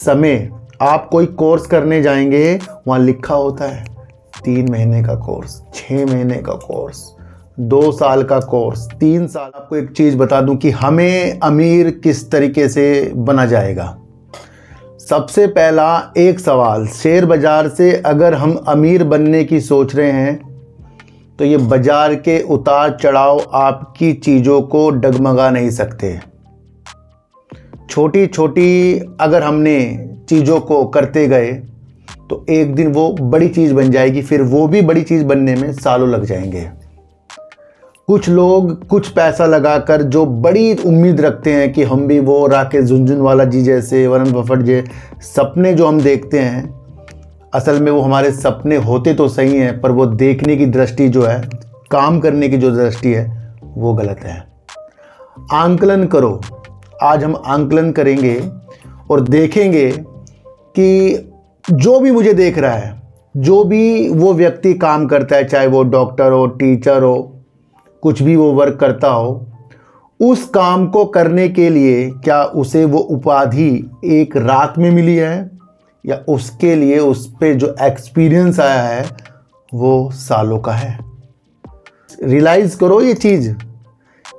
समय आप कोई कोर्स करने जाएंगे, वहाँ लिखा होता है 3 महीने का कोर्स, 6 महीने का कोर्स, 2 साल का कोर्स, 3 साल। आपको एक चीज़ बता दूं कि हमें अमीर किस तरीके से बना जाएगा। सबसे पहला एक सवाल, शेयर बाज़ार से अगर हम अमीर बनने की सोच रहे हैं तो ये बाज़ार के उतार चढ़ाव आपकी चीज़ों को डगमगा नहीं सकते। छोटी छोटी अगर हमने चीज़ों को करते गए तो एक दिन वो बड़ी चीज़ बन जाएगी, फिर वो भी बड़ी चीज़ बनने में सालों लग जाएंगे। कुछ लोग कुछ पैसा लगाकर जो बड़ी उम्मीद रखते हैं कि हम भी वो राकेश झुनझुनवाला जी जैसे, वॉरेन बफेट जी सपने जो हम देखते हैं, असल में वो हमारे सपने होते तो सही हैं, पर वो देखने की दृष्टि जो है, काम करने की जो दृष्टि है, वो गलत है। आंकलन करो। आज हम आंकलन करेंगे और देखेंगे कि जो भी मुझे देख रहा है, जो भी वो व्यक्ति काम करता है, चाहे वो डॉक्टर हो, टीचर हो, कुछ भी वो वर्क करता हो, उस काम को करने के लिए क्या उसे वो उपाधि एक रात में मिली है या उसके लिए उस पे जो एक्सपीरियंस आया है वो सालों का है। रियलाइज़ करो ये चीज़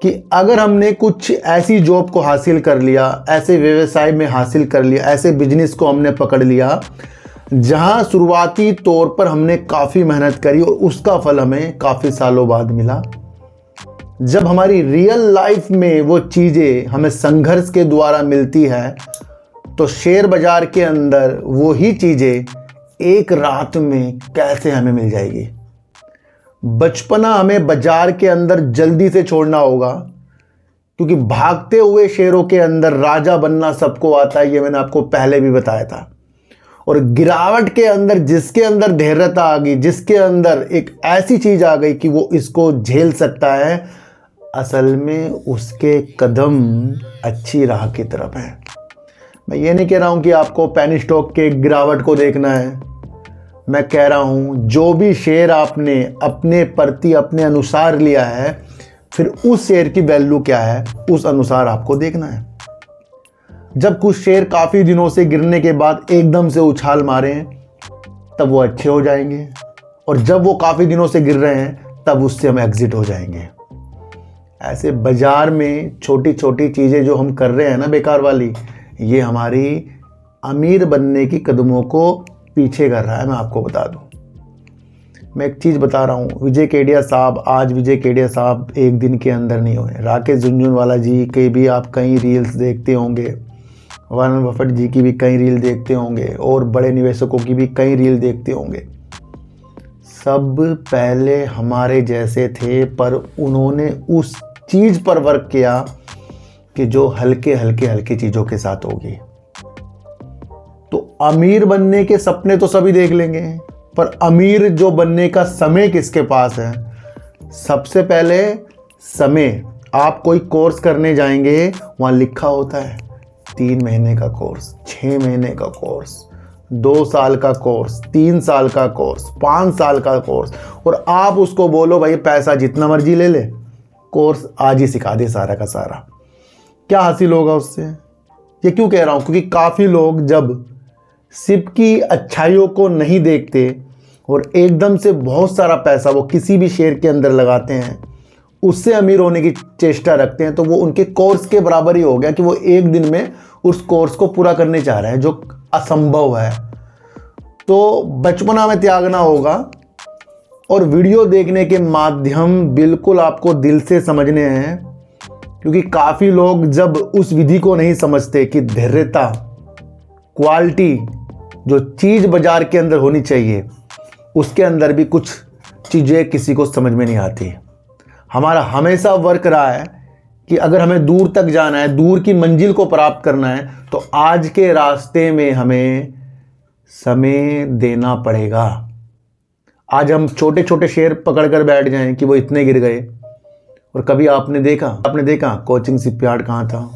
कि अगर हमने कुछ ऐसी जॉब को हासिल कर लिया, ऐसे व्यवसाय में हासिल कर लिया, ऐसे बिजनेस को हमने पकड़ लिया जहां शुरुआती तौर पर हमने काफ़ी मेहनत करी और उसका फल हमें काफ़ी सालों बाद मिला, जब हमारी रियल लाइफ में वो चीज़ें हमें संघर्ष के द्वारा मिलती है, तो शेयर बाजार के अंदर वो ही चीज़ें एक रात में कैसे हमें मिल जाएगी। बचपना हमें बाजार के अंदर जल्दी से छोड़ना होगा, क्योंकि भागते हुए शेयरों के अंदर राजा बनना सबको आता है, ये मैंने आपको पहले भी बताया था। और गिरावट के अंदर जिसके अंदर धैर्यता आ गई, जिसके अंदर एक ऐसी चीज़ आ गई कि वो इसको झेल सकता है, असल में उसके कदम अच्छी राह की तरफ है। मैं ये नहीं कह रहा हूँ कि आपको पेनी स्टॉक के गिरावट को देखना है, मैं कह रहा हूँ जो भी शेयर आपने अपने प्रति अपने अनुसार लिया है, फिर उस शेयर की वैल्यू क्या है उस अनुसार आपको देखना है। जब कुछ शेयर काफ़ी दिनों से गिरने के बाद एकदम से उछाल मारे हैं तब वो अच्छे हो जाएंगे, और जब वो काफ़ी दिनों से गिर रहे हैं तब उससे हम एग्जिट हो जाएंगे। ऐसे बाज़ार में छोटी छोटी चीज़ें जो हम कर रहे हैं ना बेकार वाली, ये हमारी अमीर बनने की कदमों को पीछे कर रहा है। मैं आपको बता दूं, मैं एक चीज़ बता रहा हूँ, विजय केडिया साहब, आज विजय केडिया साहब एक दिन के अंदर नहीं हुए। राकेश झुनझुनवाला जी के भी आप कई रील्स देखते होंगे, वॉरेन बफेट जी की भी कई रील देखते होंगे, और बड़े निवेशकों की भी कई रील देखते होंगे। सब पहले हमारे जैसे थे, पर उन्होंने उस चीज़ पर वर्क किया कि जो हल्के चीज़ों के साथ होगी। तो अमीर बनने के सपने तो सभी देख लेंगे, पर अमीर जो बनने का समय किसके पास है? सबसे पहले समय आप कोई कोर्स करने जाएंगे, वहाँ लिखा होता है 3 महीने का कोर्स, 6 महीने का कोर्स, 2 साल का कोर्स, 3 साल का कोर्स, 5 साल का कोर्स, और आप उसको बोलो भाई पैसा जितना मर्जी ले ले, कोर्स आज ही सिखा दे सारा का सारा। क्या हासिल होगा उससे? ये क्यों कह रहा हूँ? क्योंकि काफ़ी लोग जब सिर्फ की अच्छाइयों को नहीं देखते और एकदम से बहुत सारा पैसा वो किसी भी शेयर के अंदर लगाते हैं, उससे अमीर होने की चेष्टा रखते हैं, तो वो उनके कोर्स के बराबर ही हो गया कि वो एक दिन में उस कोर्स को पूरा करने चाह रहे हैं, जो असंभव है। तो बचपना में त्यागना होगा, और वीडियो देखने के माध्यम बिल्कुल आपको दिल से समझने हैं, क्योंकि काफ़ी लोग जब उस विधि को नहीं समझते कि धैर्यता, क्वालिटी, जो चीज़ बाजार के अंदर होनी चाहिए, उसके अंदर भी कुछ चीज़ें किसी को समझ में नहीं आती। हमारा हमेशा वर्क रहा है कि अगर हमें दूर तक जाना है, दूर की मंजिल को प्राप्त करना है, तो आज के रास्ते में हमें समय देना पड़ेगा। आज हम छोटे छोटे शेयर पकड़ कर बैठ जाएं कि वो इतने गिर गए, और कभी आपने देखा कोचिंग शिपयार्ड कहाँ था,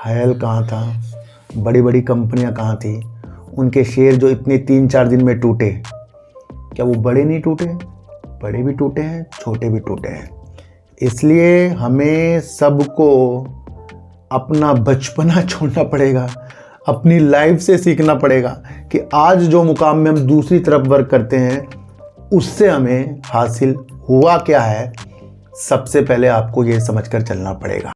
हैल कहाँ था, बड़ी बड़ी कंपनियां कहाँ थी, उनके शेयर जो इतने 3-4 दिन में टूटे, क्या वो बड़े नहीं टूटे? बड़े भी टूटे हैं, छोटे भी टूटे हैं। इसलिए हमें सबको अपना बचपना छोड़ना पड़ेगा, अपनी लाइफ से सीखना पड़ेगा कि आज जो मुकाम में हम दूसरी तरफ वर्क करते हैं उससे हमें हासिल हुआ क्या है। सबसे पहले आपको ये समझकर चलना पड़ेगा।